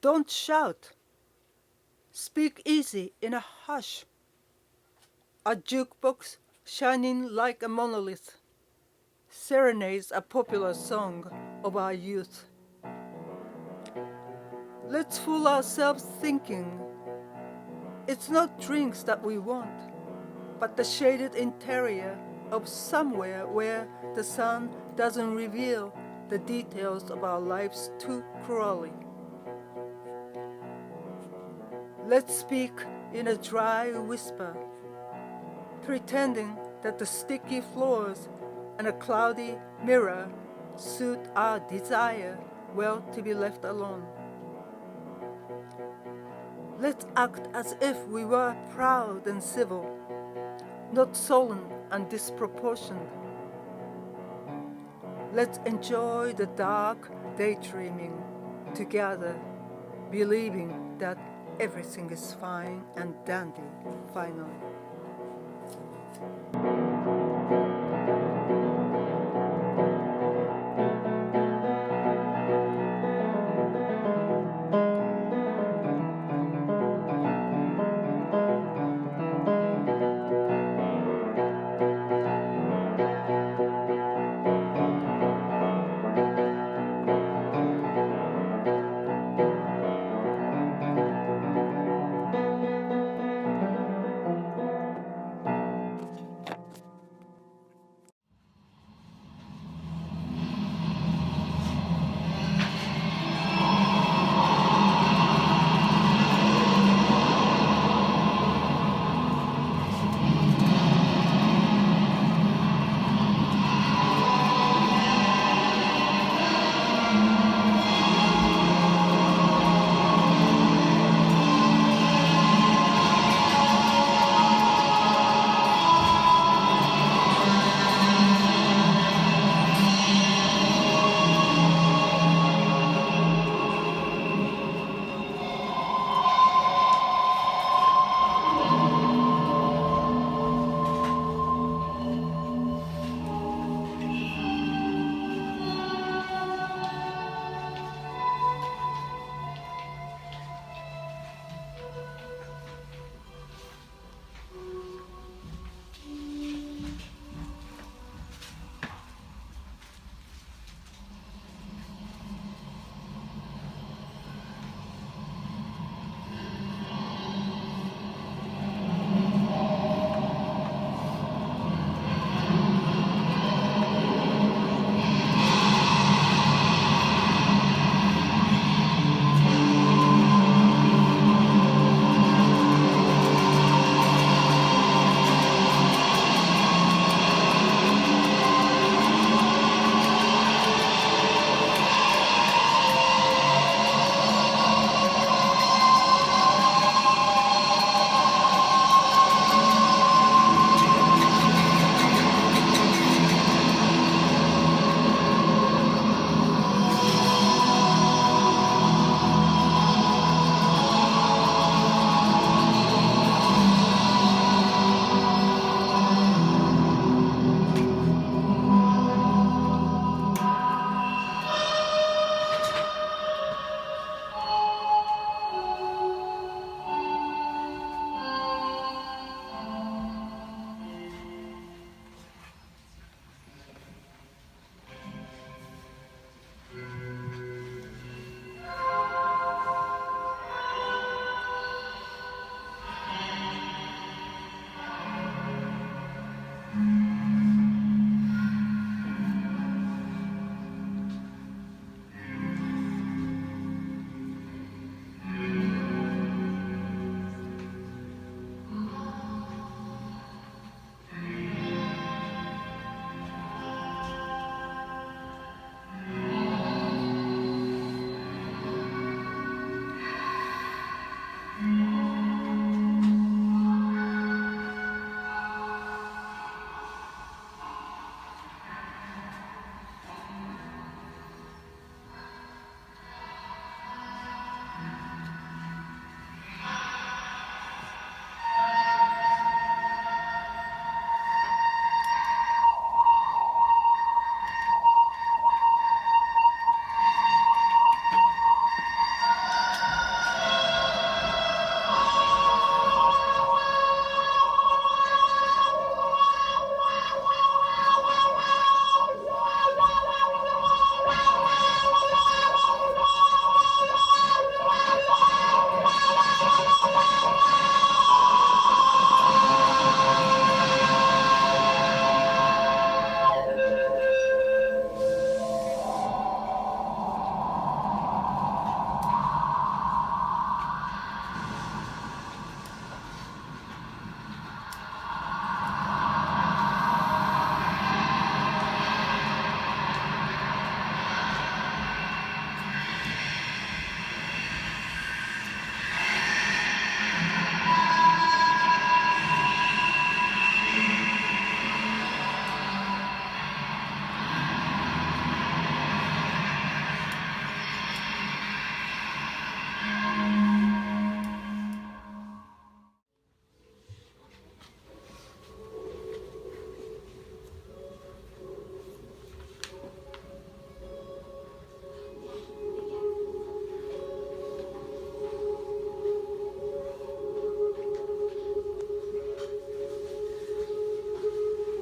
Don't shout. Speak easy in a hush. A jukebox shining like a monolith serenades a popular song of our youth. Let's fool ourselves thinking it's not drinks that we want, but the shaded interior of somewhere where the sun doesn't reveal the details of our lives too cruelly. Let's speak in a dry whisper, pretending that the sticky floors and a cloudy mirror suit our desire well to be left alone. Let's act as if we were proud and civil, not sullen and disproportioned. Let's enjoy the dark daydreaming together, believing that everything is fine and dandy finally.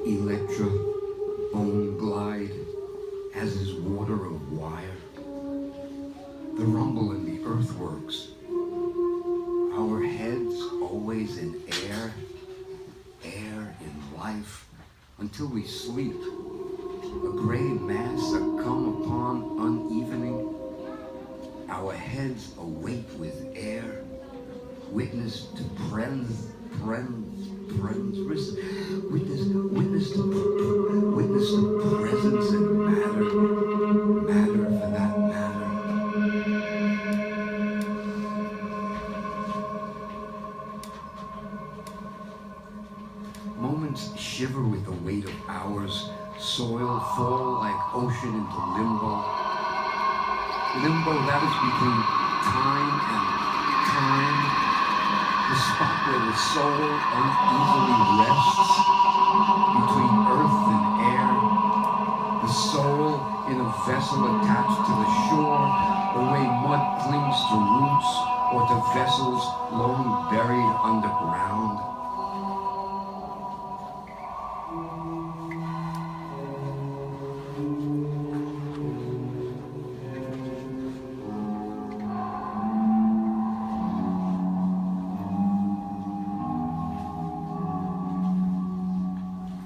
Electra, bone glide, as is water of wire. The rumble in the earthworks, our heads always in air, air in life, until we sleep. A gray mass succumb upon unevening, our heads awake with air, witness to witness to presence and matter for that matter. Moments shiver with the weight of hours, soil fall like ocean into limbo. Limbo that is between time and time, the spot where the soul uneasily rests, between earth and air, the soul in a vessel attached to the shore, the way mud clings to roots or to vessels long buried underground.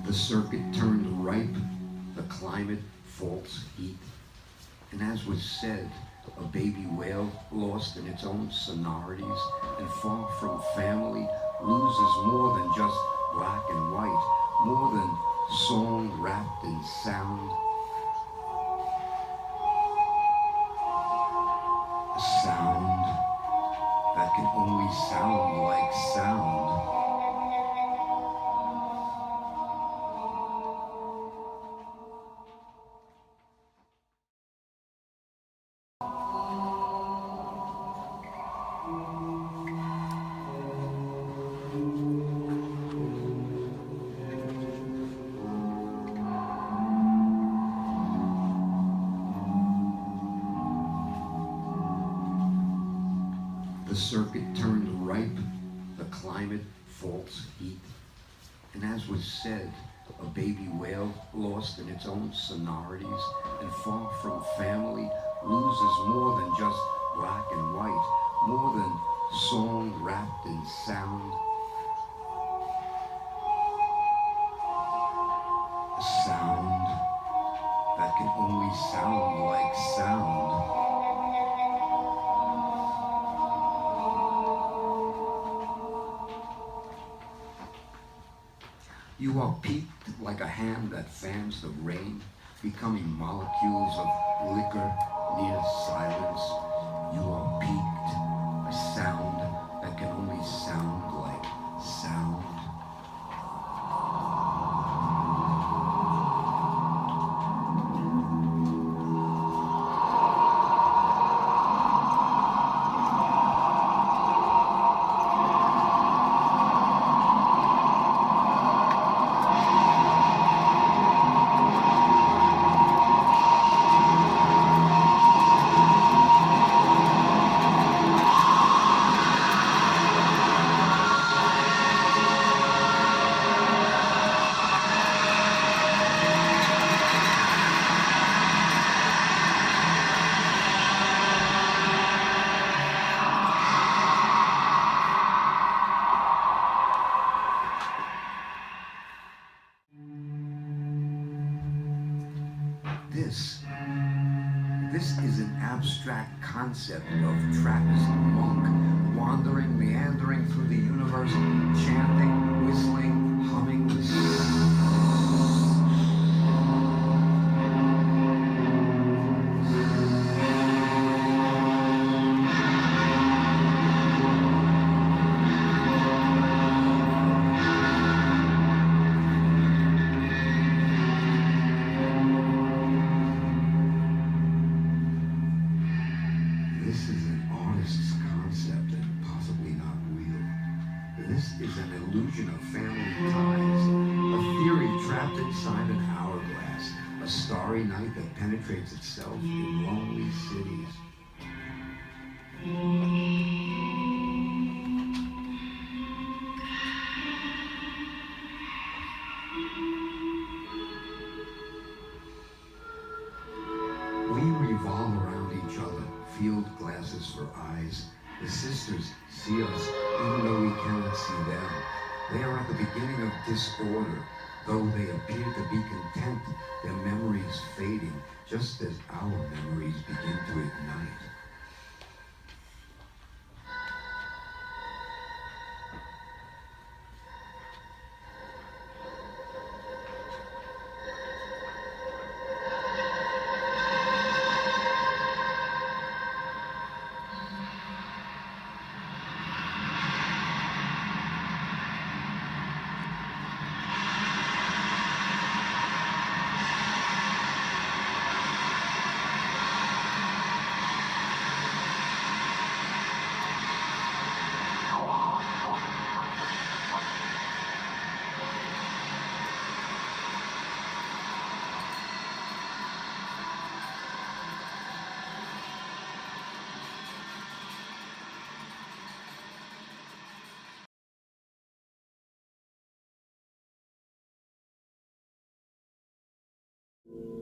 The circuit turned ripe, the climate false heat, and as was said, a baby whale lost in its own sonorities and far from family loses more than just black and white, more than song wrapped in sound. A sound that can only sound like sound. The circuit turned ripe, the climate false heat, and as was said, a baby whale lost in its own sonorities and far from family loses more than just black and white, more than song wrapped in sound. A sound that can only sound like sound. You are peaked like a hand that fans the rain, becoming molecules of liquor near silence. You are peaked, a sound that can only sound like sound. This is an abstract concept of Trappist monk, wandering, meandering through the universe, chanting, whistling, humming the This is an artist's concept and possibly not real. This is an illusion of family ties, a theory trapped inside an hourglass, a starry night that penetrates itself in lonely cities. monsters see us, even though we cannot see them. They are at the beginning of disorder. Though they appear to be content, their memories fading, just as our memories begin to ignite.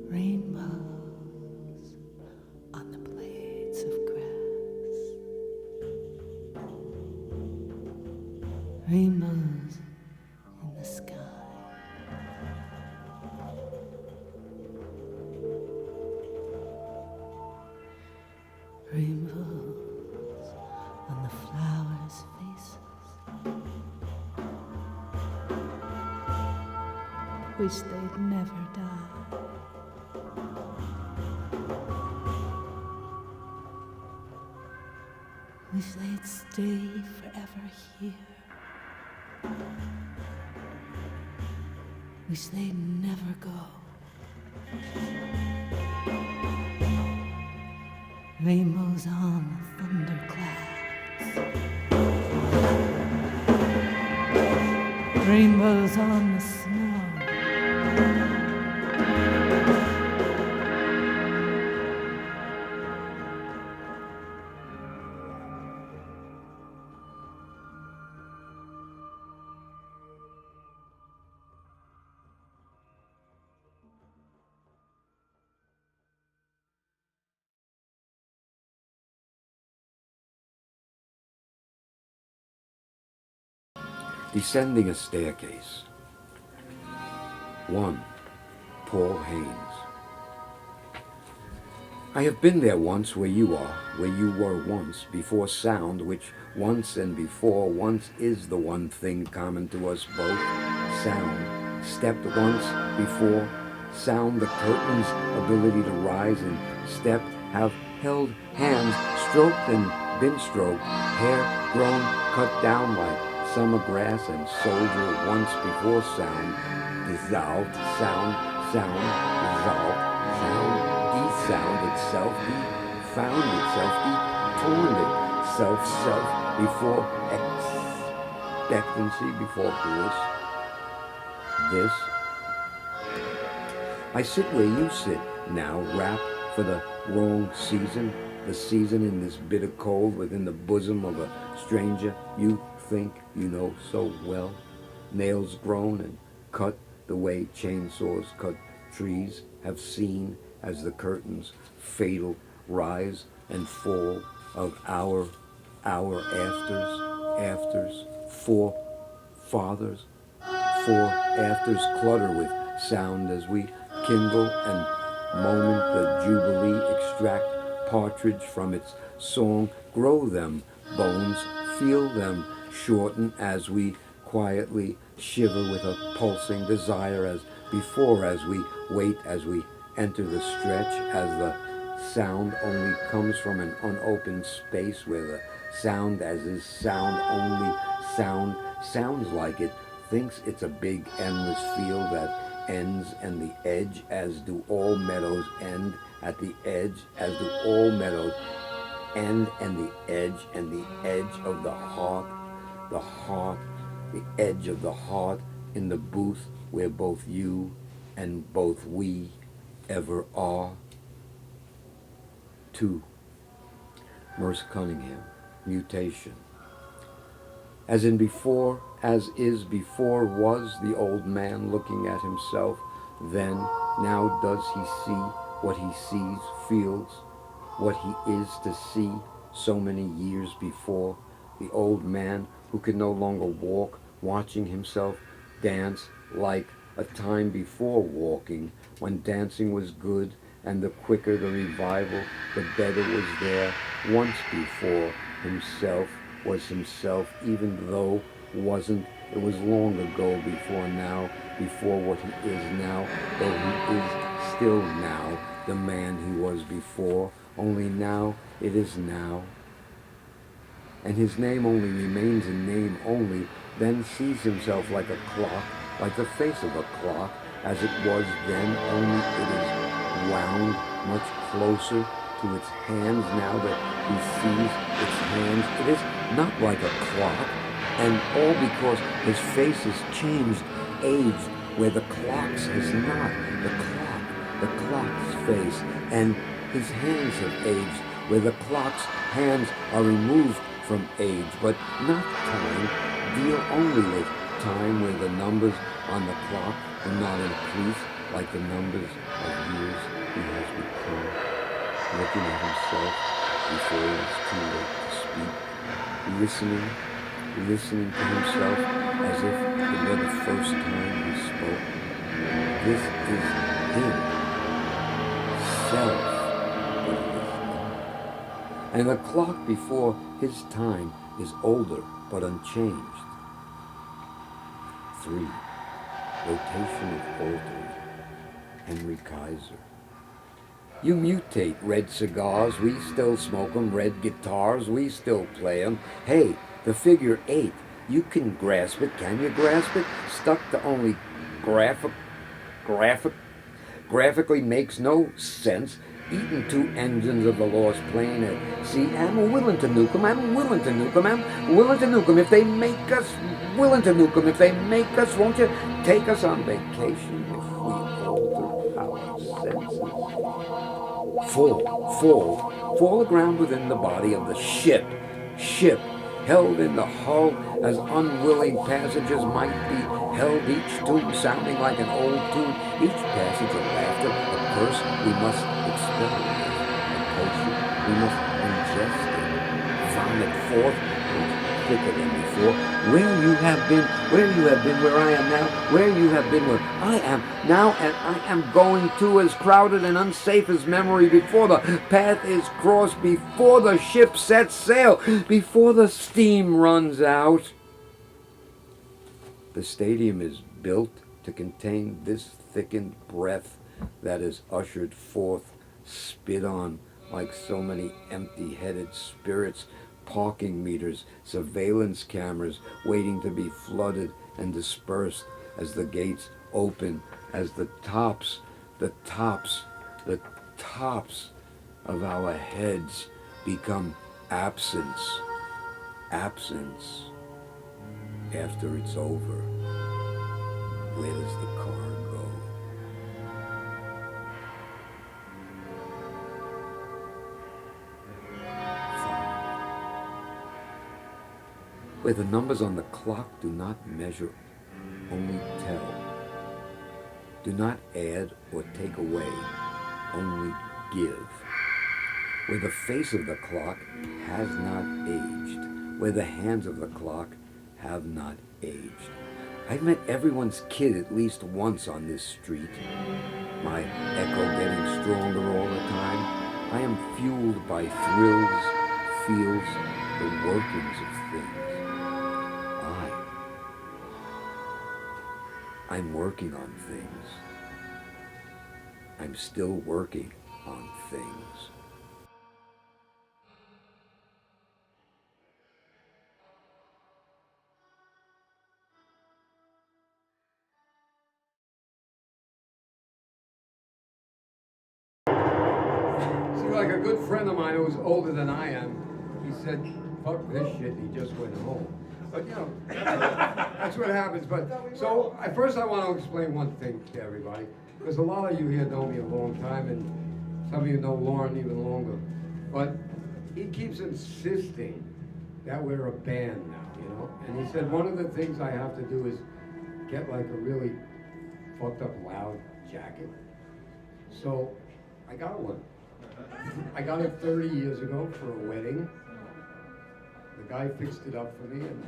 Rainbows on the blades of grass. Rainbows in the sky. Rainbows on the flowers' faces. Wish they'd never die. Wish they'd stay forever here. Wish they'd never go. Rainbows on the thunderclouds. Rainbows on the snow. Descending a staircase. 1. Paul Haynes. I have been there once where you are, where you were once, before sound, which once and before once is the one thing common to us both. Sound. Stepped once before. Sound, the curtain's ability to rise and step, have held hands, stroked and been stroked, hair grown, cut down like summer grass, and soldier once before sound, dissolved, sound, dissolved, sound, de-sound itself, de-found itself, de-torn itself, before expectancy, before bliss. This. I sit where you sit now, wrapped for the wrong season, the season in this bitter cold within the bosom of a stranger you think you know so well, nails grown and cut the way chainsaws cut trees, have seen as the curtains fatal rise and fall of our afters, four fathers, four afters clutter with sound as we kindle and moment the jubilee, extract partridge from its song, grow them bones, feel them shorten as we quietly shiver with a pulsing desire as before, as we wait, as we enter the stretch, as the sound only comes from an unopened space where the sound as is sound only sound sounds like it, thinks it's a big endless field that ends and the edge, as do all meadows end at the edge, as do all meadows end, and the edge of the heart, the edge of the heart in the booth where both you and both we ever are. 2. Merce Cunningham, Mutation. As in before, as is before was the old man looking at himself then, now does he see what he sees, feels what he is to see so many years before, the old man who could no longer walk, watching himself dance like a time before walking, when dancing was good, and the quicker the revival, the better was there. Once before, himself was himself, even though wasn't. It was long ago before now, before what he is now, though he is still now the man he was before, only now it is now. And his name only remains a name only, then sees himself like a clock, like the face of a clock, as it was then, only it is wound much closer to its hands now that he sees its hands. It is not like a clock, and all because his face has changed, aged, where the clock's has not. The clock's face, and his hands have aged, where the clock's hands are removed from age, but not time. Deal only with time, where the numbers on the clock will not increase like the numbers of years he has become. Looking at himself before it is too late to speak, listening to himself as if it were the first time he spoke. This is him, self, but it is not. And the clock before his time is older but unchanged. 3. Rotation of altering. Henry Kaiser. You mutate red cigars, we still smoke 'em. Red guitars, we still play 'em. Hey, the figure 8, you can grasp it, can you grasp it? Stuck to only graphically makes no sense. Eating 2 engines of the lost plane at sea. I'm willing to nuke 'em, I'm willing to nuke 'em, I'm willing to nuke 'em if they make us, willing to nuke 'em if they make us. Won't you take us on vacation if we alter our senses? Fall aground within the body of the ship, held in the hull as unwilling passengers might be held, each tune sounding like an old tune, each passage a laughter, a curse we must experiment, a potion we must ingest it, vomit forth, quicker than before. Where you have been, where I am now, where you have been, where I am now, and I am going to, as crowded and unsafe as memory before the path is crossed, before the ship sets sail, before the steam runs out. The stadium is built to contain this thickened breath that is ushered forth, spit on like so many empty-headed spirits, parking meters, surveillance cameras waiting to be flooded and dispersed as the gates open, as the tops of our heads become absence after it's over. Where does the car go? Where the numbers on the clock do not measure, only tell. Do not add or take away, only give. Where the face of the clock has not aged, where the hands of the clock have not aged. I've met everyone's kid at least once on this street. My echo getting stronger all the time. I am fueled by thrills, feels, the workings of things. I'm working on things. I'm still working on things. See, like a good friend of mine who's older than I am, he said, fuck this shit, he just went home. But, you know, that's what happens. But so first I want to explain one thing to everybody, because a lot of you here know me a long time, and some of you know Loren even longer. But he keeps insisting that we're a band now, you know? And he said one of the things I have to do is get like a really fucked up loud jacket. So I got one. I got it 30 years ago for a wedding. The the guy fixed it up for me, and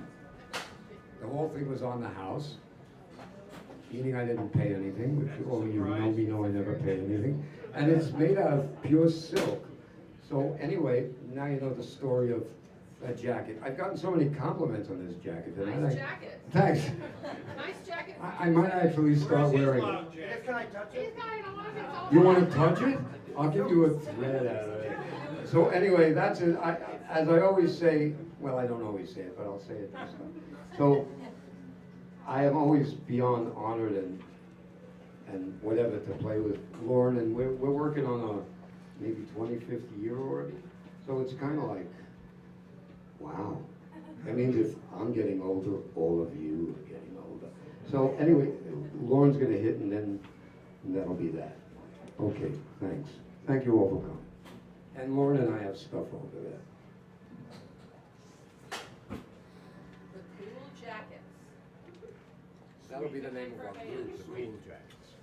the whole thing was on the house, meaning I didn't pay anything, which all of you who know me know I never pay anything. And it's made out of pure silk. So anyway, now you know the story of that jacket. I've gotten so many compliments on this jacket. Nice jacket. Thanks. Nice jacket. I might actually start wearing it. Can I touch it? You want to touch it? I'll give you a thread out of it. So anyway, that's it. As I always say, well, I don't always say it, but I'll say it this time. So I am always beyond honored and whatever to play with Loren, and we're working on a maybe 25th year already. So it's kind of like, wow. That means if I'm getting older, all of you are getting older. So anyway, Loren's gonna hit, and then that'll be that. Okay, thanks. Thank you all for coming. And Loren and I have stuff over there. The cool jackets. That'll be the name of our group, the Cool Jackets.